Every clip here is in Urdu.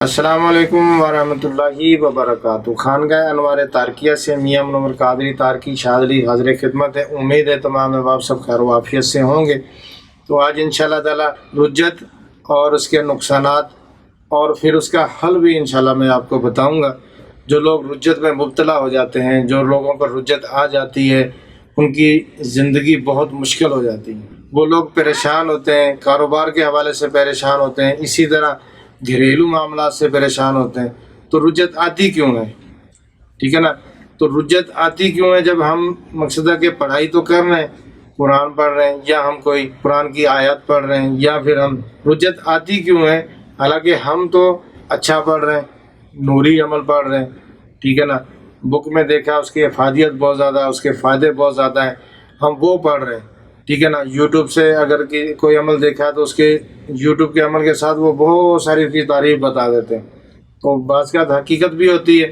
السلام علیکم ورحمۃ اللہ وبرکاتہ۔ خانقاہ انوار تارکیہ سے میاں منور قادری تارکی شاذلی حاضر خدمت ہے۔ امید ہے تمام احباب سب خیر و عافیت سے ہوں گے۔ تو آج انشاءاللہ تعالی رجت اور اس کے نقصانات اور پھر اس کا حل بھی انشاءاللہ میں آپ کو بتاؤں گا۔ جو لوگ رجت میں مبتلا ہو جاتے ہیں، جو لوگوں پر رجت آ جاتی ہے، ان کی زندگی بہت مشکل ہو جاتی ہے۔ وہ لوگ پریشان ہوتے ہیں، کاروبار کے حوالے سے پریشان ہوتے ہیں، اسی طرح گھریلو معاملات سے پریشان ہوتے ہیں۔ تو رجت آتی کیوں ہے؟ ٹھیک ہے نا؟ تو رجت آتی کیوں ہے؟ جب ہم مقصد ہے کہ پڑھائی تو کر رہے ہیں، قرآن پڑھ رہے ہیں، یا ہم کوئی قرآن کی آیات پڑھ رہے ہیں، یا پھر ہم رجت آتی کیوں ہے؟ حالانکہ ہم تو اچھا پڑھ رہے ہیں، نوری عمل پڑھ رہے ہیں، ٹھیک ہے نا؟ بک میں دیکھا اس کی افادیت بہت زیادہ ہے، اس کے فائدے بہت زیادہ ہیں، ہم وہ پڑھ رہے ہیں، ٹھیک ہے نا؟ یوٹیوب سے اگر کوئی عمل دیکھا تو اس کے یوٹیوب کے عمل کے ساتھ وہ بہت ساری اس کی تعریف بتا دیتے ہیں، تو بعض کا حقیقت بھی ہوتی ہے۔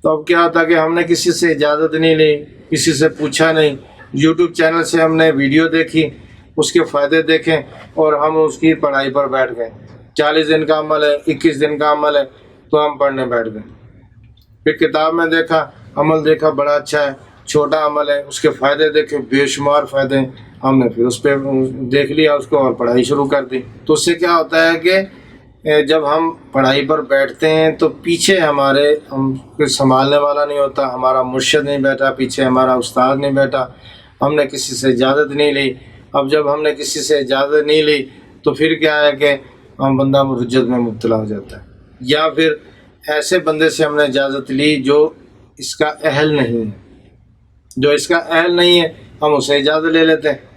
تو اب کیا ہوتا کہ ہم نے کسی سے اجازت نہیں لی، کسی سے پوچھا نہیں، یوٹیوب چینل سے ہم نے ویڈیو دیکھی، اس کے فائدے دیکھیں اور ہم اس کی پڑھائی پر بیٹھ گئے۔ 40 دن کا عمل ہے، 21 دن کا عمل ہے، تو ہم پڑھنے بیٹھ گئے۔ پھر کتاب میں دیکھا، عمل دیکھا بڑا اچھا ہے، چھوٹا عمل ہے، اس کے فائدے دیکھے، بے شمار فائدے ہیں، ہم نے پھر اس پہ دیکھ لیا اس کو اور پڑھائی شروع کر دی۔ تو اس سے کیا ہوتا ہے کہ جب ہم پڑھائی پر بیٹھتے ہیں تو پیچھے ہمارے کوئی سنبھالنے والا نہیں ہوتا، ہمارا مرشد نہیں بیٹھا، پیچھے ہمارا استاد نہیں بیٹھا، ہم نے کسی سے اجازت نہیں لی۔ اب جب ہم نے کسی سے اجازت نہیں لی تو پھر کیا ہے کہ ہم بندہ رجت میں مبتلا ہو جاتا ہے، یا پھر ایسے بندے سے ہم نے اجازت لی جو اس کا اہل نہیں ہے، جو اس کا اہل نہیں ہے ہم اسے اجازت لے لیتے ہیں،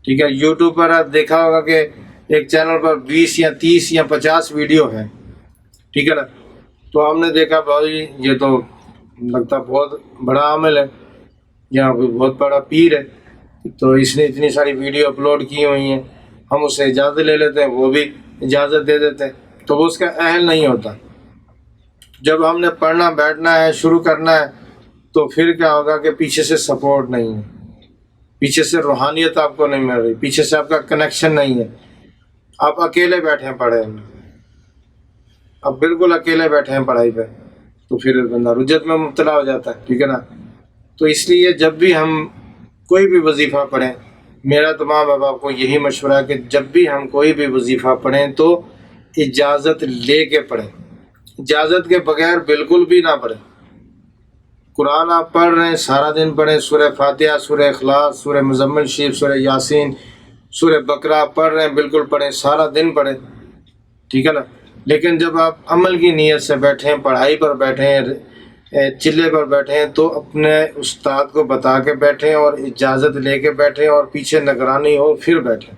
ٹھیک ہے؟ یوٹیوب پر آپ دیکھا ہوگا کہ ایک چینل پر 20 یا 30 یا 50 ویڈیو ہیں، ٹھیک ہے نا؟ تو ہم نے دیکھا بھائی یہ تو لگتا بہت بڑا عامل ہے یا بہت بڑا پیر ہے، تو اس نے اتنی ساری ویڈیو اپلوڈ کی ہوئی ہیں، ہم اسے اجازت لے لیتے ہیں، وہ بھی اجازت دے دیتے ہیں، تو وہ اس کا اہل نہیں ہوتا۔ جب ہم نے پڑھنا بیٹھنا ہے، شروع کرنا ہے، تو پھر کیا ہوگا کہ پیچھے سے سپورٹ نہیں ہے، پیچھے سے روحانیت آپ کو نہیں مل رہی، پیچھے سے آپ کا کنیکشن نہیں ہے، آپ اکیلے بیٹھے ہیں پڑھے، اب بالکل اکیلے بیٹھے ہیں پڑھائی پہ، تو پھر بندہ رجت میں مبتلا ہو جاتا ہے، ٹھیک ہے نا؟ تو اس لیے جب بھی ہم کوئی بھی وظیفہ پڑھیں، میرا تمام احباب کو یہی مشورہ ہے کہ جب بھی ہم کوئی بھی وظیفہ پڑھیں تو اجازت لے کے پڑھیں، اجازت کے بغیر بالکل بھی نہ پڑھیں۔ قرآن آپ پڑھ رہے ہیں، سارا دن پڑھیں، سورہ فاتحہ، سورہ اخلاص، سورہ مزمل شریف، سورہ یاسین، سورہ بقرہ پڑھ رہے ہیں، بالکل پڑھیں، سارا دن پڑھیں، ٹھیک ہے نا؟ لیکن جب آپ عمل کی نیت سے بیٹھیں، پڑھائی پر بیٹھیں، چلے پر بیٹھیں، تو اپنے استاد کو بتا کے بیٹھیں اور اجازت لے کے بیٹھیں اور پیچھے نگرانی ہو پھر بیٹھیں۔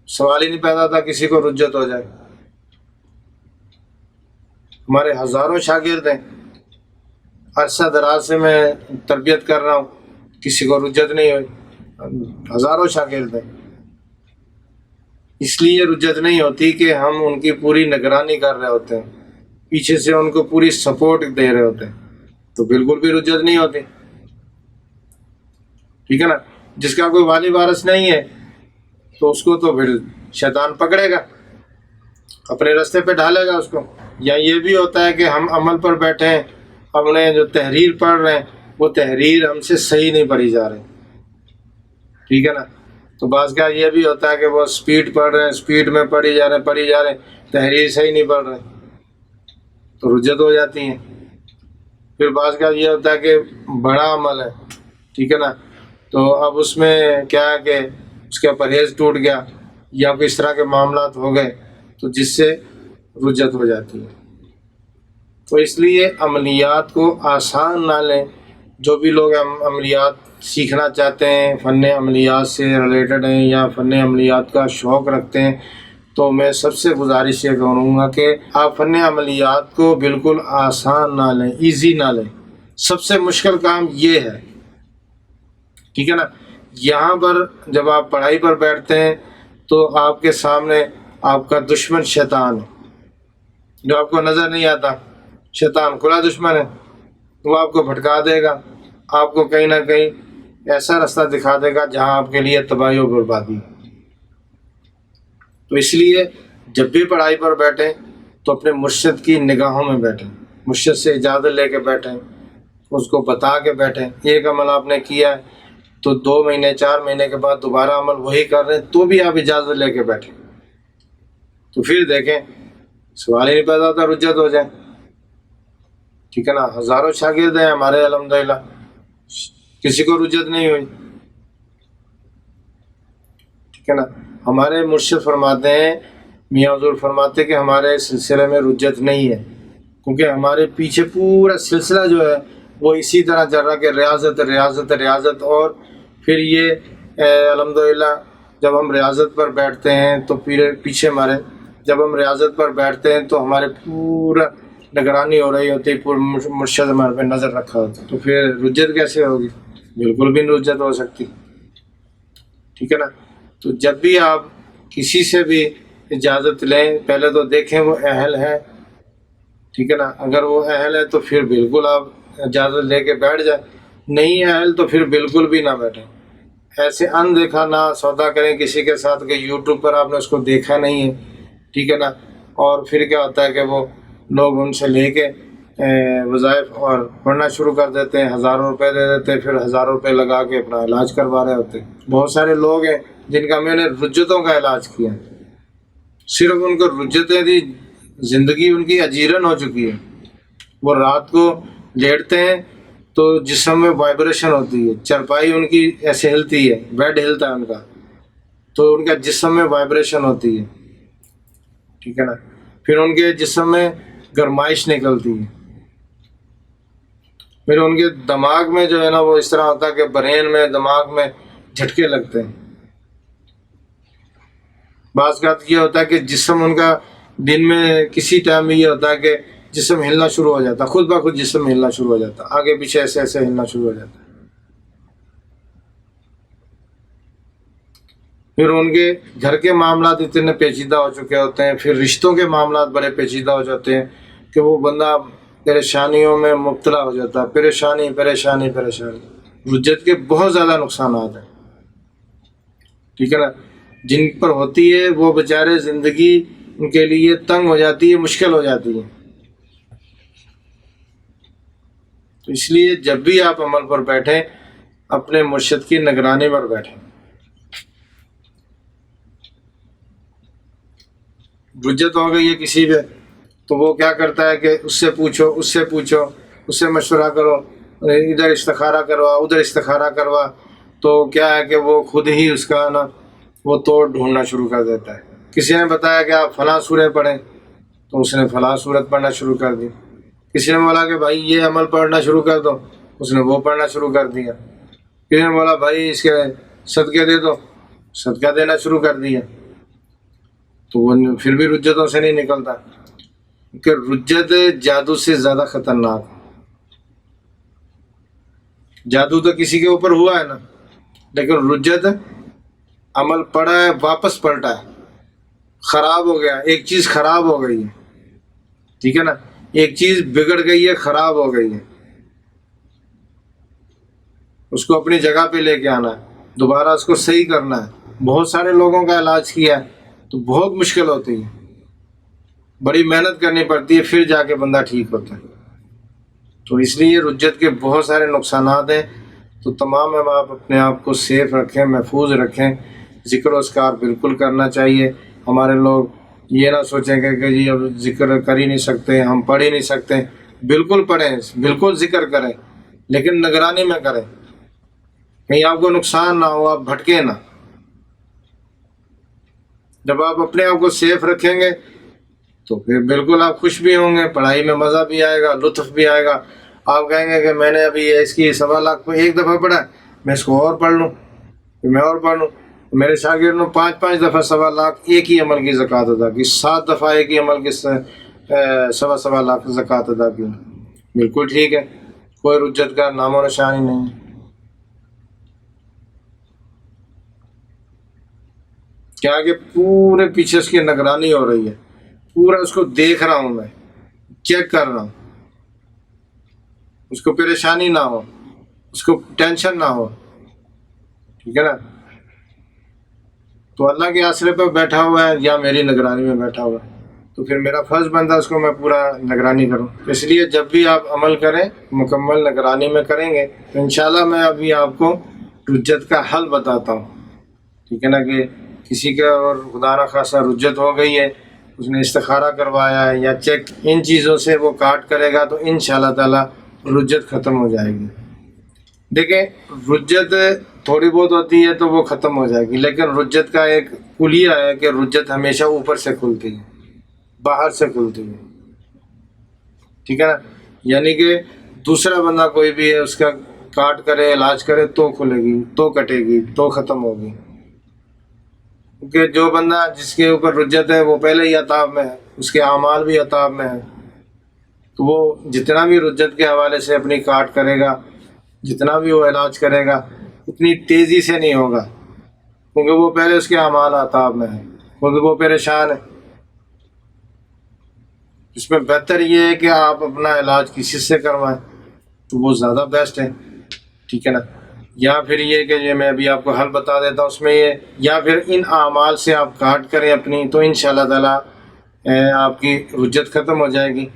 سوال ہی نہیں پیدا تھا کسی کو رجت ہو جائے۔ ہمارے ہزاروں شاگرد ہیں، عرصہ دراز سے میں تربیت کر رہا ہوں، کسی کو رجت نہیں ہوئی، ہزاروں شاگرد ہیں۔ اس لیے رجت نہیں ہوتی کہ ہم ان کی پوری نگرانی کر رہے ہوتے ہیں، پیچھے سے ان کو پوری سپورٹ دے رہے ہوتے ہیں، تو بالکل بھی رجت نہیں ہوتی، ٹھیک ہے نا؟ جس کا کوئی والی وارث نہیں ہے تو اس کو تو پھر شیطان پکڑے گا، اپنے راستے پہ ڈالے گا اس کو۔ یا یہ بھی ہوتا ہے کہ ہم عمل پر بیٹھے ہیں، ہم نے جو تحریر پڑھ رہے ہیں وہ تحریر ہم سے صحیح نہیں پڑھی جا رہی، ٹھیک ہے نا؟ تو بعض کا یہ بھی ہوتا ہے کہ وہ سپیڈ پڑھ رہے ہیں، سپیڈ میں پڑھی جا رہے ہیں، تحریر صحیح نہیں پڑھ رہے، تو رجت ہو جاتی ہیں۔ پھر بعض کا یہ ہوتا ہے کہ بڑا عمل ہے، ٹھیک ہے نا؟ تو اب اس میں کیا ہے کہ اس کا پرہیز ٹوٹ گیا یا کوئی اس طرح کے معاملات ہو گئے تو جس سے رجت ہو جاتی ہے۔ تو اس لیے عملیات کو آسان نہ لیں۔ جو بھی لوگ عملیات سیکھنا چاہتے ہیں، فن عملیات سے ریلیٹڈ ہیں یا فن عملیات کا شوق رکھتے ہیں، تو میں سب سے گزارش یہ کروں گا کہ آپ فن عملیات کو بالکل آسان نہ لیں، ایزی نہ لیں۔ سب سے مشکل کام یہ ہے، ٹھیک ہے نا؟ یہاں پر جب آپ پڑھائی پر بیٹھتے ہیں تو آپ کے سامنے آپ کا دشمن شیطان ہے، جو آپ کو نظر نہیں آتا، شیطان کھلا دشمن ہے، وہ آپ کو بھٹکا دے گا، آپ کو کہیں نہ کہیں ایسا راستہ دکھا دے گا جہاں آپ کے لیے تباہی و بربادی۔ تو اس لیے جب بھی پڑھائی پر بیٹھیں تو اپنے مرشد کی نگاہوں میں بیٹھیں، مرشد سے اجازت لے کے بیٹھیں، اس کو بتا کے بیٹھیں۔ ایک عمل آپ نے کیا ہے تو 2 مہینے 4 مہینے کے بعد دوبارہ عمل وہی کر رہے ہیں تو بھی آپ اجازت لے کے بیٹھیں، تو پھر دیکھیں سوال ہی نہیں پیدا ہوتا رجت ہو جائے، ٹھیک ہے نا۔ ہزاروں شاگرد ہیں ہمارے الحمدللہ، کسی کو رجت نہیں ہوئی، ٹھیک ہے نا۔ ہمارے مرشد فرماتے ہیں، میاں حضور فرماتے ہیں کہ ہمارے سلسلے میں رجت نہیں ہے، کیونکہ ہمارے پیچھے پورا سلسلہ جو ہے وہ اسی طرح چل رہا کہ ریاضت ریاضت ریاضت، اور پھر یہ الحمدللہ جب ہم ریاضت پر بیٹھتے ہیں تو پیچھے ہمارے جب ہم ریاضت پر بیٹھتے ہیں تو ہمارے پورا نگرانی ہو رہی ہوتی ہے، پورا مرشد ہمارے پہ نظر رکھا ہوتا ہے، تو پھر رجت کیسے ہوگی؟ بالکل بھی نہیں رجت ہو سکتی، ٹھیک ہے نا۔ تو جب بھی آپ کسی سے بھی اجازت لیں پہلے تو دیکھیں وہ اہل ہے، ٹھیک ہے نا۔ اگر وہ اہل ہے تو پھر بالکل آپ اجازت لے کے بیٹھ جائیں، نہیں اہل تو پھر بالکل بھی نہ بیٹھیں۔ ایسے اندیکھا نہ سودا کریں کسی کے ساتھ کہ یوٹیوب پر آپ نے اس کو دیکھا نہیں ہے، ٹھیک ہے نا، اور پھر کیا ہوتا ہے کہ وہ لوگ ان سے لے کے وظائف اور پڑھنا شروع کر دیتے ہیں، ہزاروں روپے دے دیتے ہیں، پھر ہزاروں روپے لگا کے اپنا علاج کروا رہے ہوتے ہیں۔ بہت سارے لوگ ہیں جن کا میں نے رجتوں کا علاج کیا، صرف ان کو رجتیں دی، زندگی ان کی اجیرن ہو چکی ہے۔ وہ رات کو لیٹتے ہیں تو جسم میں وائبریشن ہوتی ہے، چرپائی ان کی ایسے ہلتی ہے، بیڈ ہلتا ہے ان کا، تو ان کا جسم میں وائبریشن ہوتی ہے، ٹھیک ہے نا۔ پھر ان کے جسم میں گرمائش نکلتی ہے، پھر ان کے دماغ میں جو ہے نا وہ اس طرح ہوتا ہے کہ برین میں دماغ میں جھٹکے لگتے ہیں۔ بعض کا یہ ہوتا ہے کہ جسم ان کا دن میں کسی ٹائم میں یہ ہوتا ہے کہ جسم ہلنا شروع ہو جاتا ہے، خود بخود جسم ہلنا شروع ہو جاتا ہے، آگے پیچھے ایسے ایسے ہلنا شروع ہو جاتا ہے۔ پھر ان کے گھر کے معاملات اتنے پیچیدہ ہو چکے ہوتے ہیں، پھر رشتوں کے معاملات بڑے پیچیدہ ہو جاتے ہیں کہ وہ بندہ پریشانیوں میں مبتلا ہو جاتا ہے، پریشانی پریشانی پریشانی۔ رجت کے بہت زیادہ نقصانات ہیں، ٹھیک ہے نا۔ جن پر ہوتی ہے وہ بیچارے زندگی ان کے لیے تنگ ہو جاتی ہے، مشکل ہو جاتی ہے۔ تو اس لیے جب بھی آپ عمل پر بیٹھیں اپنے مرشد کی نگرانی پر بیٹھیں۔ رجت ہو گئی ہے کسی پہ تو وہ کیا کرتا ہے کہ اس سے پوچھو اس سے پوچھو، اس سے مشورہ کرو، ادھر استخارہ کروا ادھر استخارہ کروا، تو کیا ہے کہ وہ خود ہی اس کا نا وہ توڑ ڈھونڈنا شروع کر دیتا ہے۔ کسی نے بتایا کہ آپ فلاں سورہ پڑھیں تو اس نے فلاں سورت پڑھنا شروع کر دی، کسی نے بولا کہ بھائی یہ عمل پڑھنا شروع کر دو، اس نے وہ پڑھنا شروع کر دیا، کسی نے بولا بھائی اس کے صدقے دے دو، صدقہ دینا شروع کر دیا، تو وہ پھر بھی رجتوں سے نہیں نکلتا، کہ رجت جادو سے زیادہ خطرناک۔ جادو تو کسی کے اوپر ہوا ہے نا، لیکن رجت عمل پڑا ہے واپس پلٹا ہے، خراب ہو گیا، ایک چیز خراب ہو گئی ہے، ٹھیک ہے نا، ایک چیز بگڑ گئی ہے، خراب ہو گئی ہے، اس کو اپنی جگہ پہ لے کے آنا ہے، دوبارہ اس کو صحیح کرنا ہے۔ بہت سارے لوگوں کا علاج کیا ہے تو بہت مشکل ہوتی ہے، بڑی محنت کرنی پڑتی ہے، پھر جا کے بندہ ٹھیک ہوتا ہے۔ تو اس لیے رجت کے بہت سارے نقصانات ہیں، تو تمام آپ اپنے آپ کو سیف رکھیں، محفوظ رکھیں، ذکر و اذکار بالکل کرنا چاہیے۔ ہمارے لوگ یہ نہ سوچیں کہ جی اب ذکر کر ہی نہیں سکتے، ہم پڑھ ہی نہیں سکتے، بالکل پڑھیں، بالکل ذکر کریں، لیکن نگرانی میں کریں، کہیں آپ کو نقصان نہ ہو، آپ بھٹکیں نہ۔ جب آپ اپنے آپ کو سیف رکھیں گے تو پھر بالکل آپ خوش بھی ہوں گے، پڑھائی میں مزہ بھی آئے گا، لطف بھی آئے گا۔ آپ کہیں گے کہ میں نے ابھی اس کی 1.25 لاکھ کو ایک دفعہ پڑھا، میں اس کو اور پڑھ لوں، پھر میں اور پڑھ لوں۔ میرے شاگرد نے 5 دفعہ 1.25 لاکھ ایک ہی عمل کی زکوٰۃ ادا کی، 7 دفعہ ایک ہی عمل کی 1.25 لاکھ زکوٰۃ ادا کی، بالکل ٹھیک ہے، کوئی رجت کا نام و نشان ہی نہیں ہے۔ کیا کہ پورے پیچھے اس کی نگرانی ہو رہی ہے، پورا اس کو دیکھ رہا ہوں، میں چیک کر رہا ہوں، اس کو پریشانی نہ ہو، اس کو ٹینشن نہ ہو، ٹھیک ہے نا۔ تو اللہ کے آسرے پہ بیٹھا ہوا ہے یا میری نگرانی میں بیٹھا ہوا ہے، تو پھر میرا فرض بنتا ہے اس کو میں پورا نگرانی کروں. اس لیے جب بھی آپ عمل کریں مکمل نگرانی میں کریں گے تو انشاءاللہ میں ابھی آپ کو رجت کا حل بتاتا ہوں. ٹھیک ہے نا, کہ کسی کا اور خدا نہ خاصہ رجت ہو گئی ہے, اس نے استخارہ کروایا ہے یا چیک, ان چیزوں سے وہ کاٹ کرے گا تو انشاءاللہ تعالی رجت ختم ہو جائے گی. دیکھیں رجت تھوڑی بہت ہوتی ہے تو وہ ختم ہو جائے گی, لیکن رجت کا ایک کلیہ ہے کہ رجت ہمیشہ اوپر سے کھلتی ہے, باہر سے کھلتی ہے. ٹھیک ہے نا, یعنی کہ دوسرا بندہ کوئی بھی ہے اس کا کاٹ کرے علاج کرے تو کھلے گی, تو کٹے گی, تو ختم ہوگی. کیونکہ جو بندہ جس کے اوپر رجت ہے وہ پہلے ہی عطاب میں ہے, اس کے اعمال بھی عطاب میں ہے, تو وہ جتنا بھی رجت کے حوالے سے اپنی کاٹ کرے گا, جتنا بھی وہ علاج کرے گا, اتنی تیزی سے نہیں ہوگا, کیونکہ وہ پہلے اس کے اعمال عطاب میں ہے, کیونکہ وہ پریشان ہے. اس میں بہتر یہ ہے کہ آپ اپنا علاج کسی سے کروائیں تو وہ زیادہ بیسٹ ہے. ٹھیک ہے نا, یا پھر یہ کہ یہ میں ابھی آپ کو حل بتا دیتا ہوں اس میں یہ, یا پھر ان اعمال سے آپ کاٹ کریں اپنی تو انشاءاللہ تعالی آپ کی رجت ختم ہو جائے گی.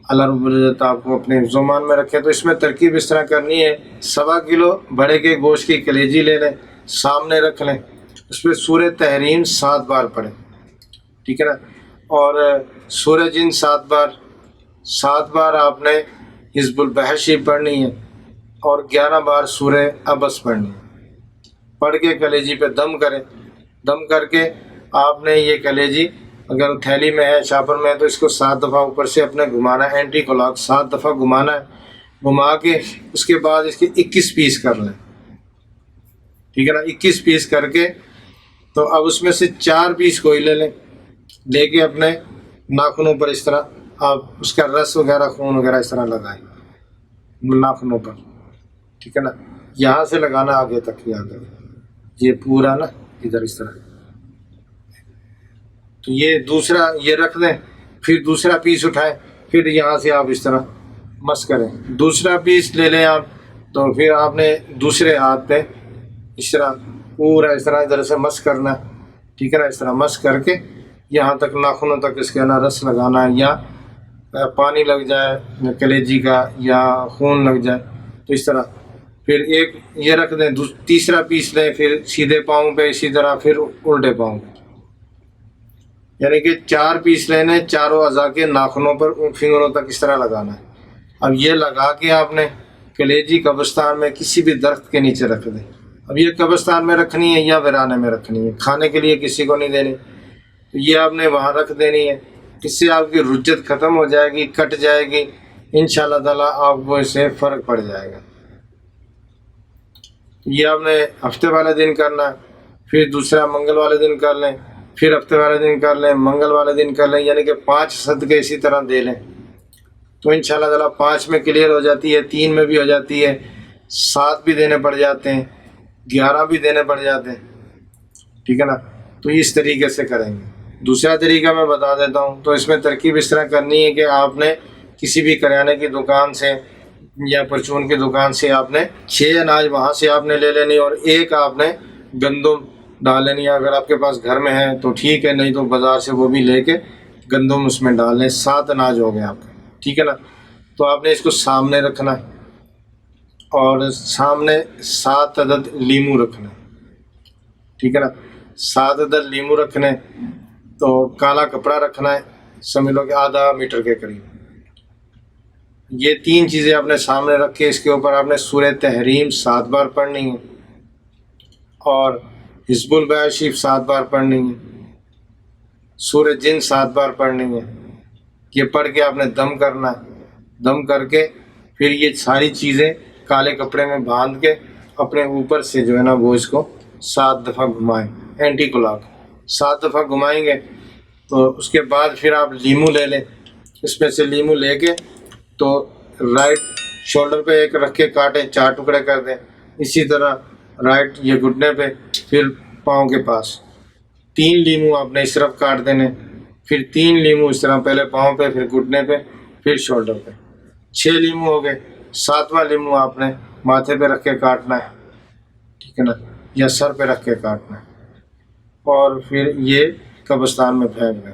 اللہ رب العزت آپ کو اپنے زمان میں رکھے. تو اس میں ترکیب اس طرح کرنی ہے, 1.25 کلو بڑے کے گوشت کی کلیجی لے لیں, سامنے رکھ لیں, اس پہ سورہ تحریم 7 بار پڑھیں. ٹھیک ہے نا, اور سورہ جن 7 بار آپ نے حزب البحشی پڑھنی ہے, اور 11 بار سورہ عبس پڑھنی ہے. پڑھ کے کلیجی پہ دم کریں. دم کر کے آپ نے یہ کلیجی اگر تھیلی میں ہے, شاپر میں ہے, تو اس کو 7 دفعہ اوپر سے اپنے گھمانا ہے, اینٹی کلاک 7 دفعہ گھمانا ہے. گھما کے اس کے بعد اس کے 21 پیس کر لیں. ٹھیک ہے نا, 21 پیس کر کے تو اب اس میں سے 4 پیس کوئی لے لیں, لے کے اپنے ناخنوں پر اس طرح آپ اس کا رس وغیرہ خون وغیرہ اس طرح لگائیں ناخنوں پر. ٹھیک ہے نا, یہاں سے لگانا آگے تک, یاد رکھیں یہ پورا نا ادھر اس طرح. تو یہ دوسرا یہ رکھ دیں, پھر دوسرا پیس اٹھائیں, پھر یہاں سے آپ اس طرح مس کریں. دوسرا پیس لے لیں آپ, تو پھر آپ نے دوسرے ہاتھ پہ اس طرح پورا اس طرح ادھر سے مس کرنا. ٹھیک ہے نا, اس طرح مس کر کے یہاں تک ناخنوں تک اس کے نا رس لگانا ہے, یا پانی لگ جائے کلیجی کا یا خون لگ جائے تو اس طرح. پھر ایک یہ رکھ دیں, تیسرا پیس لیں, پھر سیدھے پاؤں پہ اسی طرح, پھر الٹے پاؤں پہ, یعنی کہ 4 پیس لینے, چاروں اعضاء کے ناخنوں پر فنگروں تک اس طرح لگانا ہے. اب یہ لگا کے آپ نے کلیجی قبرستان میں کسی بھی درخت کے نیچے رکھ دیں. اب یہ قبرستان میں رکھنی ہے یا ویرانے میں رکھنی ہے, کھانے کے لیے کسی کو نہیں دینی, تو یہ آپ نے وہاں رکھ دینی ہے. اس سے آپ کی رجت ختم ہو جائے گی, کٹ جائے گی, انشاءاللہ تعالیٰ آپ کو اس سے فرق پڑ جائے گا. یہ آپ نے ہفتے والے دن کرنا, پھر دوسرا منگل والے دن کر لیں, پھر ہفتے والے دن کر لیں, منگل والے دن کر لیں, یعنی کہ 5 صدقے اسی طرح دے لیں تو انشاءاللہ تعالیٰ 5 میں کلیئر ہو جاتی ہے, 3 میں بھی ہو جاتی ہے, 7 بھی دینے پڑ جاتے ہیں, 11 بھی دینے پڑ جاتے ہیں. ٹھیک ہے نا, تو اس طریقے سے کریں گے. دوسرا طریقہ میں بتا دیتا ہوں. تو اس میں ترکیب اس طرح کرنی ہے کہ آپ نے کسی بھی کریانے کی دکان سے یا پرچون کی دکان سے آپ نے 6 اناج وہاں سے آپ نے لے لینی, اور 1 آپ نے گندم ڈال لینی. اگر آپ کے پاس گھر میں ہے تو ٹھیک ہے, نہیں تو بازار سے وہ بھی لے کے گندم اس میں ڈال لیں. 7 اناج ہو گئے آپ کے. ٹھیک ہے نا, تو آپ نے اس کو سامنے رکھنا ہے, اور سامنے 7 عدد لیمو رکھنا ہے. ٹھیک ہے نا, 7 عدد لیمو رکھنے, تو کالا کپڑا رکھنا ہے, سمجھ لو کہ آدھا میٹر کے قریب. یہ 3 چیزیں آپ نے سامنے رکھ کے اس کے اوپر آپ نے سورہ تحریم 7 بار پڑھنی ہے, اور حزب البحشی 7 بار پڑھنی ہے, سورہ جن 7 بار پڑھنی ہے. یہ پڑھ کے آپ نے دم کرنا ہے. دم کر کے پھر یہ ساری چیزیں کالے کپڑے میں باندھ کے اپنے اوپر سے جو ہے نا وہ اس کو 7 دفعہ گھمائیں, اینٹی کلاک 7 دفعہ گھمائیں گے. تو اس کے بعد پھر آپ لیمو لے لیں, اس میں سے لیمو لے کے تو رائٹ شولڈر پہ ایک رکھ کے کاٹیں, 4 ٹکڑے کر دیں. اسی طرح رائٹ یہ گھٹنے پہ, پھر پاؤں کے پاس 3 لیمو آپ نے اس طرف کاٹ دینے, پھر 3 لیمو اس طرح, پہلے پاؤں پہ, پھر گھٹنے پہ, پھر شولڈر پہ. 6 لیمو ہو گئے. 7واں لیمو آپ نے ماتھے پہ رکھ کے کاٹنا ہے. ٹھیک ہے نا, یا سر پہ رکھ کے کاٹنا ہے, اور پھر یہ قبرستان میں پھینک دیں.